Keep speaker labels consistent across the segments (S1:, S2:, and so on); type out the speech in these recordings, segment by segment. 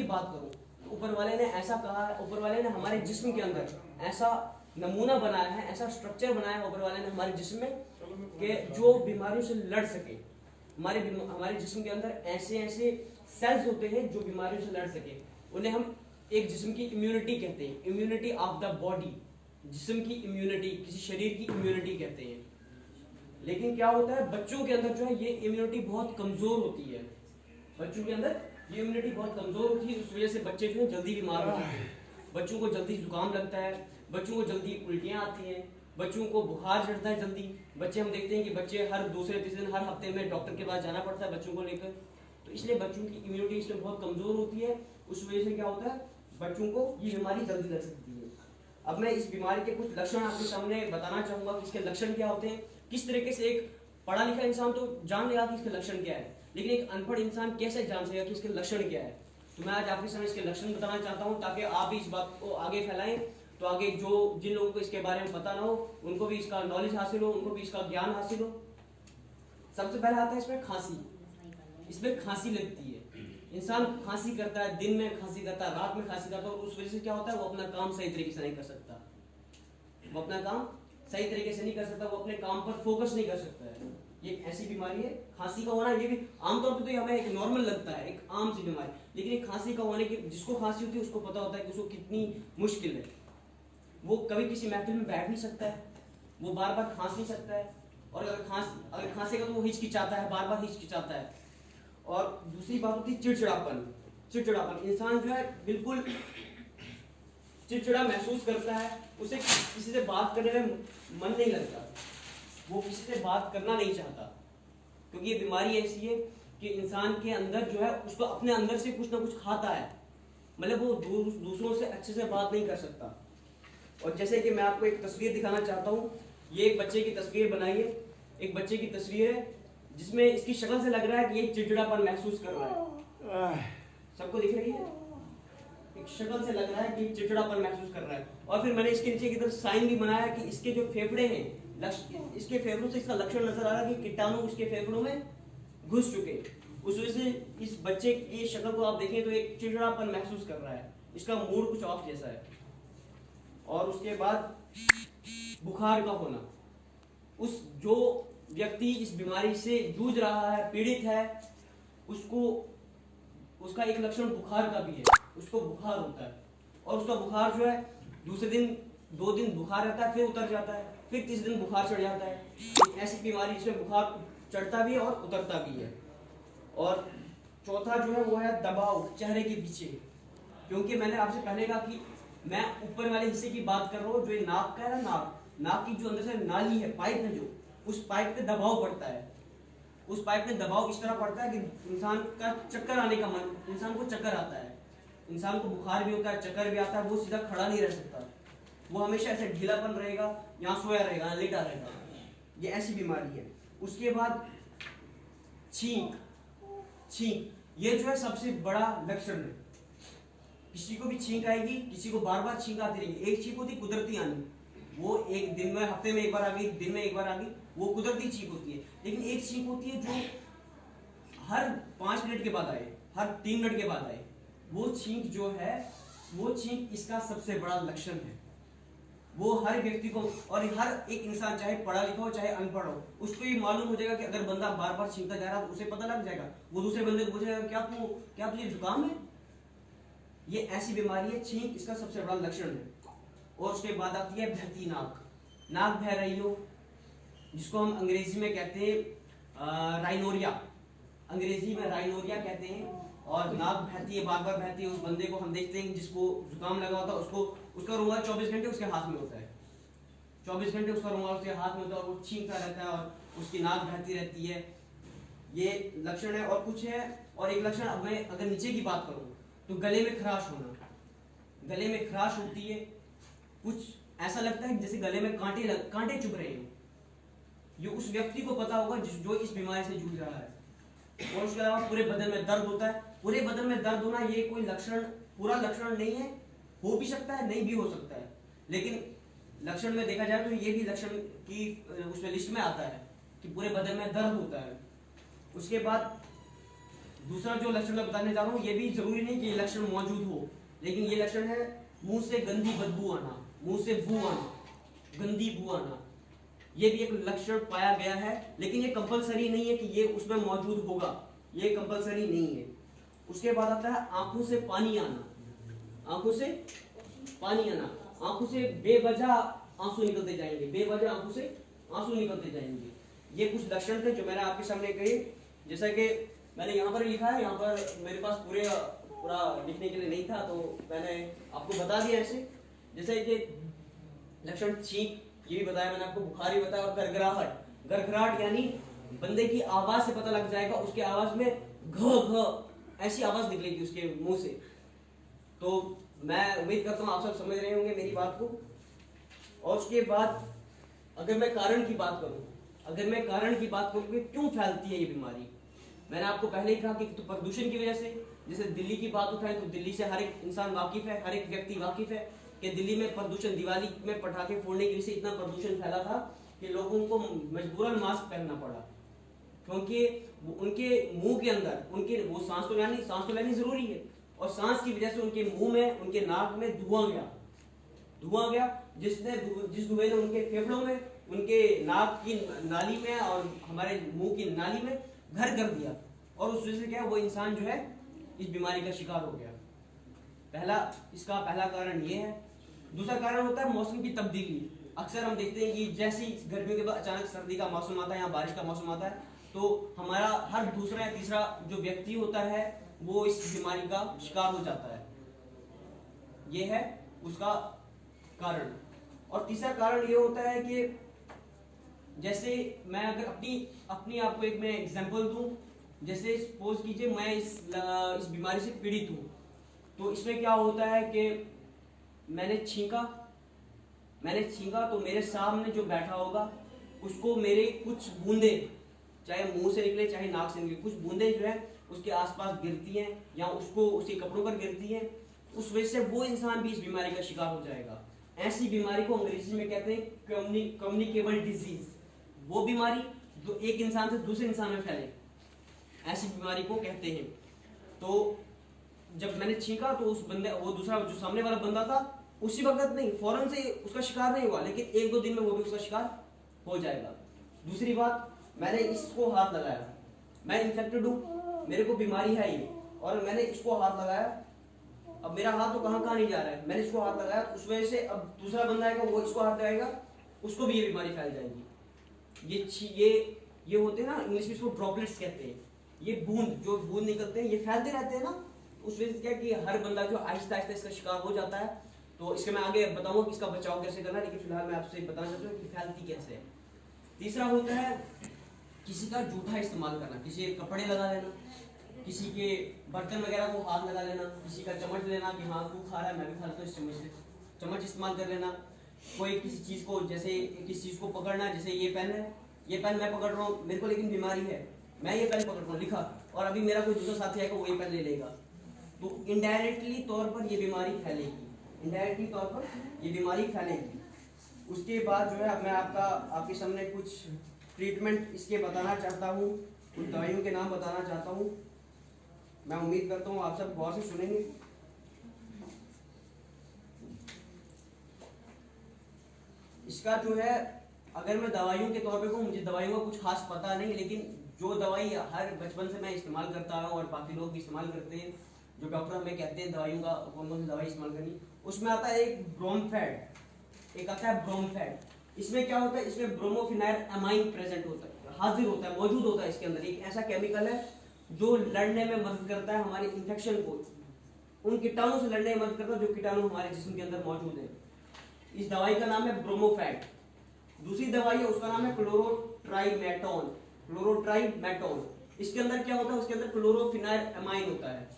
S1: बात करूं तो ऊपर वाले ने ऐसा कहा है, ऊपर वाले ने हमारे जिस्म के अंदर ऐसा नमूना बनाया है, ऐसा स्ट्रक्चर बनाया है ऊपर वाले ने हमारे जिस्म में कि जो बीमारियों से लड़ सके। हमारे जिस्म के अंदर ऐसे ऐसे सेल्स होते हैं जो बीमारियों से लड़ सके। उन्हें हम एक जिस्म की इम्यूनिटी कहते हैं, इम्यूनिटी ऑफ द बॉडी, जिस्म की इम्यूनिटी, किसी शरीर की इम्यूनिटी कहते हैं। लेकिन क्या होता है, बच्चों के अंदर जो है ये इम्यूनिटी बहुत कमजोर होती है। बच्चों के अंदर ये इम्यूनिटी बहुत कमजोर होती है, उस वजह से बच्चे जो है जल्दी बीमार होते हैं। बच्चों को जल्दी जुकाम लगता है, बच्चों को जल्दी उल्टियां आती हैं, बच्चों को बुखार चढ़ता है जल्दी। बच्चे हम देखते हैं कि बच्चे हर दूसरे तीसरे दिन, हर हफ्ते में डॉक्टर के पास जाना पड़ता है बच्चों को लेकर। तो इसलिए बच्चों की इम्यूनिटी इसमें बहुत कमजोर होती है। उस वजह से क्या होता है, बच्चों को ये बीमारी जल्दी लग सकती है। अब मैं इस बीमारी के कुछ लक्षण आपके सामने बताना चाहूंगा कि इसके लक्षण क्या होते हैं। किस तरीके से एक पढ़ा लिखा इंसान तो जान लेगा कि इसके लक्षण क्या है, लेकिन एक अनपढ़ इंसान कैसे जान सकेगा कि इसके लक्षण क्या है। तो मैं आज आपके सामने इसके लक्षण बताना चाहता हूं ताकि आप भी इस बात को आगे फैलाएं, तो आगे जिन लोगों को इसके बारे में पता ना हो उनको भी इसका नॉलेज हासिल हो, उनको भी इसका ज्ञान हासिल हो। सबसे पहले आता है इसमें खांसी। इसमें खांसी लगती है, इंसान खांसी करता है, दिन में खांसी करता है, रात में खांसी करता है, और उस वजह से क्या होता है, वो अपना काम सही तरीके से नहीं कर सकता। वो अपना काम सही तरीके से नहीं कर सकता, वो अपने काम पर फोकस नहीं कर सकता है। ये ऐसी बीमारी है खांसी का होना। ये भी आमतौर पर तो हमें एक नॉर्मल लगता है, एक आम सी बीमारी, लेकिन एक खांसी का होने की, जिसको खांसी होती है उसको पता होता है कि उसको कितनी मुश्किल है। वो कभी किसी महफिल में बैठ नहीं सकता है, वो बार बार खांस नहीं सकता है, और अगर खांसेगा तो वो हिचकिचाता है, बार बार हिचकिचाता है। और दूसरी बात होती है चिड़चिड़ापन। चिड़चिड़ापन, इंसान जो है बिल्कुल चिड़चिड़ा महसूस करता है, उसे किसी से बात करने में मन नहीं लगता, वो किसी से बात करना नहीं चाहता, क्योंकि ये बीमारी ऐसी है कि इंसान के अंदर जो है उसको अपने अंदर से कुछ ना कुछ खाता है, मतलब वो दूसरों से अच्छे से बात नहीं कर सकता। और जैसे कि मैं आपको एक तस्वीर दिखाना चाहता हूँ, ये एक बच्चे की तस्वीर बनाई है, एक बच्चे की तस्वीर है जिसमें इसकी शक्ल से लग रहा है कि ये चिड़चिड़ापन महसूस कर रहा है। सबको दिख रही है, एक शक्ल से लग रहा है कि चिड़चिड़ापन महसूस कर रहा है। और फिर मैंने इसके नीचे की तरफ साइन भी बनाया कि इसके जो फेफड़े हैं, इसके फेफड़ों से इसका लक्षण नजर आ रहा है कि कीटाणु इसके फेफड़ों में घुस चुके। उस वजह से इस बच्चे की शक्ल को आप देखें तो एक चिड़चिड़ापन महसूस कर रहा है, इसका मूड कुछ ऑफ जैसा है। और उसके बाद बुखार का होना, उस जो व्यक्ति इस बीमारी से जूझ रहा है, पीड़ित है, उसका एक लक्षण बुखार का भी है, उसको बुखार होता है। और उसका बुखार जो है दूसरे दिन 2 दिन बुखार रहता है, फिर उतर जाता है, फिर तीसरे दिन बुखार चढ़ जाता है। ऐसी बीमारी जिसमें बुखार चढ़ता भी है और उतरता भी है। और चौथा जो है वो है दबाव चेहरे के पीछे, क्योंकि मैंने आपसे पहले कहा कि मैं ऊपर वाले हिस्से की बात कर रहा हूँ, जो नाक का है ना, नाक की जो अंदर से नाली है, पाइप है, जो उस पाइप पे दबाव पड़ता है। उस पाइप में दबाव इस तरह पड़ता है कि इंसान का चक्कर आने का मन, इंसान को चक्कर आता है, इंसान को बुखार भी होता है, चक्कर भी आता है, वो सीधा खड़ा नहीं रह सकता, वो हमेशा ऐसे ढीलापन रहेगा, यहाँ सोया रहेगा, लेटा रहेगा। ये ऐसी बीमारी है। उसके बाद छींक, ये जो है सबसे बड़ा लक्षण है। किसी को भी छींक आएगी, किसी को बार बार छींक आती रहेगी। एक छींक होती है कुदरती आनी, वो एक दिन में, हफ्ते में एक बार आ गई, दिन में एक बार आ गई, वो कुदरती छींक होती है। लेकिन एक छींक होती है जो हर 5 मिनट के बाद आए, हर 3 मिनट के बाद आए, वो छींक जो है, वो छींक इसका सबसे बड़ा लक्षण है। वो हर व्यक्ति को, और हर एक इंसान, चाहे पढ़ा लिखा हो चाहे अनपढ़ हो, उसको ये मालूम हो जाएगा कि अगर बंदा बार बार छींकता जा रहा है तो उसे पता लग जाएगा। वो दूसरे बंदे को पूछेगा क्या तुझे जुकाम है। ये ऐसी बीमारी है, छींक इसका सबसे बड़ा लक्षण है। और उसके बाद आती है बहती नाक, नाक बह रही हो, जिसको हम अंग्रेजी में कहते हैं राइनोरिया, अंग्रेजी में राइनोरिया कहते हैं। और नाक बहती है, बार बार बहती है। उस बंदे को हम देखते हैं जिसको जुकाम लगा होता है, उसका रुमाल 24 घंटे उसके हाथ में होता है, 24 घंटे उसका रुमाल उसके हाथ में होता है, और वो छींकता रहता है और उसकी नाक बहती रहती है। ये लक्षण है। और कुछ है, और एक लक्षण, अब मैं अगर नीचे की बात करूं तो गले में खराश होना, गले में खराश होती है, कुछ ऐसा लगता है जैसे गले में कांटे चुभ रहे हैं। ये उस व्यक्ति को पता होगा जो इस बीमारी से जूझ रहा है। और उसके अलावा पूरे बदन में दर्द होता है। पूरे बदन में दर्द होना ये कोई लक्षण, पूरा लक्षण नहीं है, हो भी सकता है, नहीं भी हो सकता है, लेकिन लक्षण में देखा जाए तो ये भी लक्षण की उसमें लिस्ट में आता है कि पूरे बदन में दर्द होता है। उसके बाद दूसरा जो लक्षण मैं बताने जा रहा हूँ, ये भी जरूरी नहीं कि ये लक्षण मौजूद हो, लेकिन ये लक्षण है मुंह से गंदी बदबू आना, मुंह से बू आना, गंदी बू आना। ये भी एक लक्षण पाया गया है, लेकिन ये कंपलसरी नहीं है कि ये उसमें मौजूद होगा, ये कंपलसरी नहीं है। उसके बाद आता है आंखों से पानी आना, आंखों से पानी आना, आंखों से बेवजह आंसू निकलते जाएंगे, बेवजह आंखों से आंसू निकलते जाएंगे। ये कुछ लक्षण थे जो मैंने आपके सामने कहे। जैसा कि मैंने यहाँ पर लिखा है, यहाँ पर मेरे पास पूरा लिखने के लिए नहीं था, तो मैंने आपको बता दिया ऐसे। जैसे कि लक्षण छींक, ये भी बताया मैंने आपको, बुखार भी बताया, और गड़गड़ाहट। गड़गड़ाहट यानी बंदे की आवाज से पता लग जाएगा, उसके आवाज में घ घ ऐसी आवाज निकलेगी उसके मुंह से। तो मैं उम्मीद करता हूँ आप सब समझ रहे होंगे मेरी बात को। और उसके बाद अगर मैं कारण की बात करूं कि क्यों फैलती है ये बीमारी, मैंने आपको पहले ही कहा कि तो प्रदूषण की वजह से। जैसे दिल्ली की बात उठाएं तो दिल्ली से हर एक इंसान वाकिफ है, हर एक व्यक्ति वाकिफ है कि दिल्ली में प्रदूषण, दिवाली में पटाखे फोड़ने की वजह से इतना प्रदूषण फैला था कि लोगों को मजबूरन मास्क पहनना पड़ा, क्योंकि उनके मुंह के अंदर उनके वो सांस तो लेनी जरूरी है, और सांस की वजह से उनके मुंह में, उनके नाक में धुआं गया, जिस धुएं ने उनके फेफड़ों में, उनके नाक की नाली में और हमारे मुंह की नाली में घर कर दिया, और उस वजह से क्या वो इंसान जो है इस बीमारी का शिकार हो गया। इसका पहला कारण ये है। दूसरा कारण होता है मौसम की तब्दीली। अक्सर हम देखते हैं कि जैसे ही गर्मियों के बाद अचानक सर्दी का मौसम आता है या बारिश का मौसम आता है, तो हमारा हर दूसरा या तीसरा जो व्यक्ति होता है वो इस बीमारी का शिकार हो जाता है। ये है उसका कारण। और तीसरा कारण ये होता है कि जैसे मैं अगर अपनी आपको एक मैं एग्जांपल दूं, जैसे सपोज कीजिए मैं इस बीमारी से पीड़ित हूं, तो इसमें क्या होता है कि मैंने छींका तो मेरे सामने जो बैठा होगा उसको मेरे कुछ बूंदे, चाहे मुंह से निकले चाहे नाक से निकले, कुछ बूंदे जो है उसके आसपास गिरती हैं या उसके कपड़ों पर गिरती हैं, उस वजह से वो इंसान भी इस बीमारी का शिकार हो जाएगा। ऐसी बीमारी को अंग्रेजी में कहते हैं कम्युनिकेबल डिजीज। वो बीमारी जो एक इंसान से दूसरे इंसान में फैले, ऐसी बीमारी को कहते हैं। तो जब मैंने छींका तो वो दूसरा जो सामने वाला बंदा था उसी वक्त नहीं, फौरन से उसका शिकार नहीं हुआ, लेकिन 1-2 दिन में वो भी उसका शिकार हो जाएगा। दूसरी बात, मैंने इसको हाथ लगाया, मैं इन्फेक्टेड हूं, मेरे को बीमारी है ये, और मैंने इसको हाथ लगाया, अब मेरा हाथ तो कहां नहीं जा रहा है, मैंने इसको हाथ लगाया, उस वजह से अब दूसरा बंदा आएगा वो इसको हाथ लगाएगा, उसको भी ये बीमारी फैल जाएगी। ये होते हैं ना, इंग्लिश में इसको ड्रॉपलेट्स कहते हैं। ये बूंद निकलते हैं, ये फैलते रहते हैं ना, उस वजह से क्या कि हर बंदा जो आहिस्ता आहिस्ता इसका शिकार हो जाता है। तो इसके मैं आगे बताऊंगा कि इसका बचाव कैसे करना है, लेकिन फिलहाल मैं आपसे बताना चाहता हूँ कि फैलती कैसे है। तीसरा होता है किसी का जूठा इस्तेमाल करना, किसी के कपड़े लगा लेना, किसी के बर्तन वगैरह को हाथ लगा लेना, किसी का चम्मच लेना कि हाँ तू खा रहा है मैं भी खाता हूँ इस चम्मच से, चम्मच इस्तेमाल कर लेना। कोई किसी चीज को, जैसे किसी चीज को पकड़ना, जैसे ये पेन है, ये पेन मैं पकड़ रहा हूँ, मेरे को लेकिन बीमारी है, मैं ये पेन पकड़ रहा हूँ लिखा, और अभी मेरा कोई दूसरा साथी आएगा वो ये पेन ले लेगा, तो इनडायरेक्टली तौर पर ये बीमारी फैलेगी, इनडायरेक्टली तौर पर ये बीमारी फैलेगी। उसके बाद जो है मैं आपके सामने कुछ ट्रीटमेंट इसके बताना चाहता हूँ, कुछ दवाइयों के नाम बताना चाहता हूँ। मैं उम्मीद करता हूँ आप सब गौर से सुनेंगे। इसका जो है, अगर मैं दवाइयों के तौर पे कहूँ, मुझे दवाइयों का कुछ खास पता नहीं, लेकिन जो दवाई हर बचपन से मैं इस्तेमाल करता हूँ और बाकी लोग भी इस्तेमाल करते हैं, जो डॉक्टर हमें कहते हैं दवाइयों का कौन कौन सी दवाई इस्तेमाल करनी, उसमें आता है एक ब्रोमफेड, एक आता है ब्रोमफेड। इसमें क्या होता है, इसमें ब्रोमोफिनाइल अमाइन प्रेजेंट होता है, हाजिर होता है, मौजूद होता है। इसके अंदर एक ऐसा केमिकल है जो लड़ने में मदद करता है हमारे इन्फेक्शन को, उन कीटाणु से लड़ने में मदद करता है जो कीटाणु हमारे जिस्म के अंदर मौजूद है। इस दवाई का नाम है ब्रोमोफेड। दूसरी दवाई है उसका नाम है क्लोरोट्राइमेटोन, क्लोरोट्राइमेटोन। इसके अंदर क्या होता है, उसके अंदर क्लोरोफिनाइल अमाइन होता है।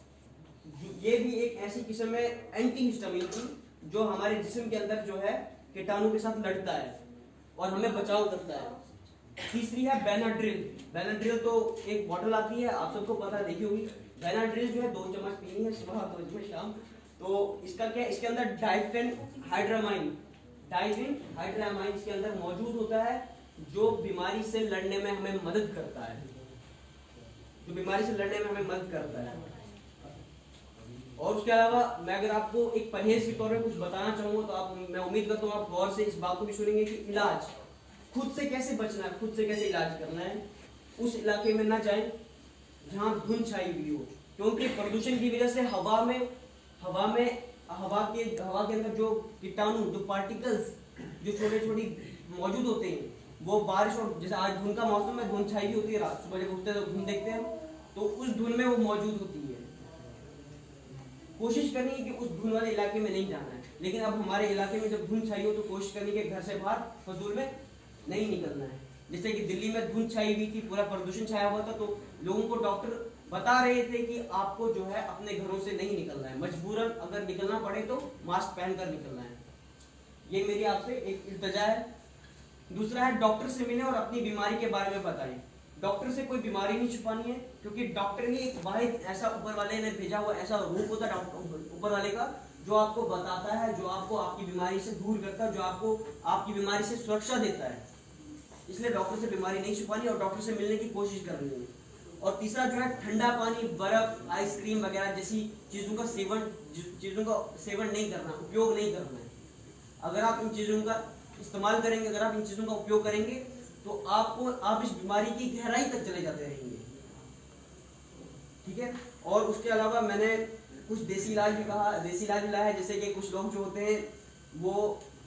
S1: ये भी एक ऐसी किस्म है एंटी हिस्टामिन की जो हमारे जिस्म के अंदर जो है कीटाणु के साथ लड़ता है और हमें बचाव करता है। तीसरी है बेनाड्रिल। बेनाड्रिल तो एक बोतल आती है, आप सबको पता देखी होगी। बेनाड्रिल जो है 2 चम्मच पीनी है सुबह 2 चम्मच शाम। तो इसका क्या, इसके अंदर डाइफेन हाइड्रामाइन इसके अंदर मौजूद होता है जो बीमारी से लड़ने में हमें मदद करता है। जो बीमारी से लड़ने में हमें मदद करता है। और उसके अलावा मैं अगर आपको एक परहेज के तौर पे कुछ बताना चाहूँगा तो आप, मैं उम्मीद करता हूँ आप गौर से इस बात को भी सुनेंगे कि इलाज खुद से कैसे बचना है, खुद से कैसे इलाज करना है। उस इलाके में ना जाएं जहाँ धुंध छाई हुई हो, क्योंकि प्रदूषण की वजह से हवा के अंदर जो कीटाणु, जो पार्टिकल्स, जो छोटे छोटे मौजूद होते हैं, वो बारिश और जैसे आज धुंध का मौसम है, धुंध छाई हुई होती है, रात सुबह जब उठते हैं तो धुंध देखते हैं, तो उस धुंध में वो मौजूद होती है। कोशिश करनी है कि उस धुंध वाले इलाके में नहीं जाना है। लेकिन अब हमारे इलाके में जब धुंध छाई हो तो कोशिश करनी है कि घर से बाहर फजूल में नहीं निकलना है। जैसे कि दिल्ली में धुंध छाई हुई थी, पूरा प्रदूषण छाया हुआ था, तो लोगों को डॉक्टर बता रहे थे कि आपको जो है अपने घरों से नहीं निकलना है, मजबूरन अगर निकलना पड़े तो मास्क पहनकर निकलना है। ये मेरी आपसे एक इल्तिजा है। दूसरा है डॉक्टर से मिलें और अपनी बीमारी के बारे में बताएं। डॉक्टर से कोई बीमारी नहीं छुपानी है, क्योंकि डॉक्टर ही एक वाहिद ऐसा ऊपर वाले ने भेजा हुआ ऐसा रूप होता है ऊपर वाले का, जो आपको बताता है, जो आपको आपकी बीमारी से दूर करता है, जो आपको आपकी बीमारी से सुरक्षा देता है। इसलिए डॉक्टर से बीमारी नहीं छुपानी और डॉक्टर से मिलने की कोशिश करनी है। और तीसरा जो है ठंडा पानी, बर्फ, आइसक्रीम वगैरह जैसी चीजों का सेवन नहीं करना, उपयोग नहीं करना है। अगर आप इन चीजों का इस्तेमाल करेंगे, अगर आप इन चीजों का उपयोग करेंगे तो आप इस बीमारी की गहराई तक चले जाते रहेंगे। ठीक है। और उसके अलावा मैंने कुछ देसी इलाज भी लाया है। जैसे कि कुछ लोग जो होते हैं वो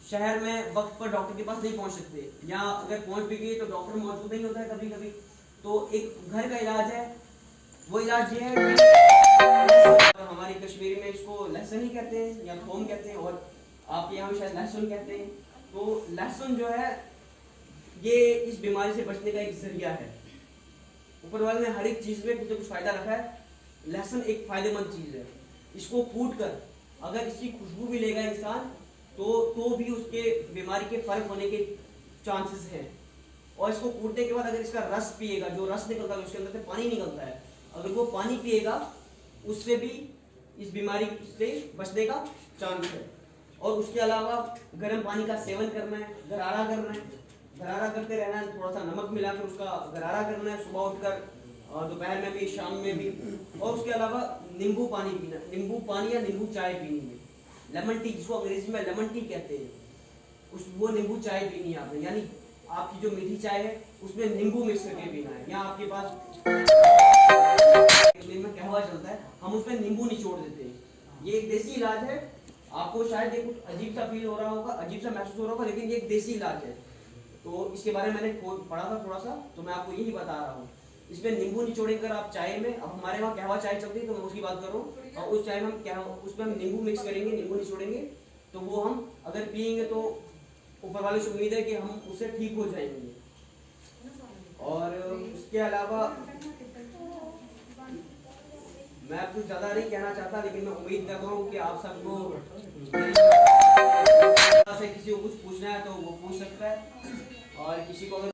S1: शहर में वक्त पर डॉक्टर के पास नहीं पहुंच सकते, या अगर पहुंच भी गए तो डॉक्टर मौजूद नहीं होता है कभी कभी। तो एक घर का इलाज है, वो इलाज ये है कि हमारी कश्मीरी में इसको लहसुन ही कहते हैं या थोम कहते हैं, और आप यहाँ शायद लहसुन कहते हैं। तो लहसुन जो है ये इस बीमारी से बचने का एक जरिया है। ऊपर वाले ने हर एक चीज में कुछ ना कुछ फायदा रखा है। लहसुन एक फायदेमंद चीज है। इसको कूट कर अगर इसकी खुशबू भी लेगा इंसान तो भी उसके बीमारी के फर्क होने के चांसेस हैं। और इसको कूटने के बाद अगर इसका रस पिएगा, जो रस निकलता है उसके अंदर से पानी निकलता है, अगर वो पानी पिएगा उससे भी इस बीमारी से बचने का चांस है। और उसके अलावा गर्म पानी का सेवन करना है, गरारा करना है, गरारा करते रहना है, थोड़ा सा नमक मिलाकर उसका गरारा करना है, सुबह उठकर, दोपहर में भी, शाम में भी। और उसके अलावा नींबू पानी पीना, नींबू पानी या नींबू चाय पीनी है, लेमन टी जिसको अंग्रेजी में लेमन टी कहते हैं, वो नींबू चाय पीनी है आपने। यानी आपकी जो मीठी चाय है उसमें नींबू मिक्स करके पीना है। या आपके पास में कहवा चलता है, हम उसमें नींबू निचोड़ देते हैं। ये एक देसी इलाज है। आपको शायद ये कुछ अजीब सा फील हो रहा होगा, अजीब सा महसूस हो रहा होगा, लेकिन ये एक देसी इलाज है। तो इसके बारे में मैंने पढ़ा था थोड़ा सा, तो मैं आपको यही बता रहा हूँ। इसमें नींबू निचोड़े कर आप चाय में, अब हमारे वहाँ कहवा चाय चलती है तो मैं उसकी बात कर रहा हूँ, और उस चाय में उसमें हम नींबू मिक्स करेंगे, नींबू निचोड़ेंगे, तो वो हम अगर पियेंगे तो ऊपर वाले से उम्मीद है कि हम उससे ठीक हो जाएंगे। और उसके अलावा मैं कुछ ज़्यादा नहीं कहना चाहता, लेकिन मैं उम्मीद कर रहा हूँ कि आप सबको किसी को कुछ पूछना है तो वो पूछ सकता है, और किसी को अगर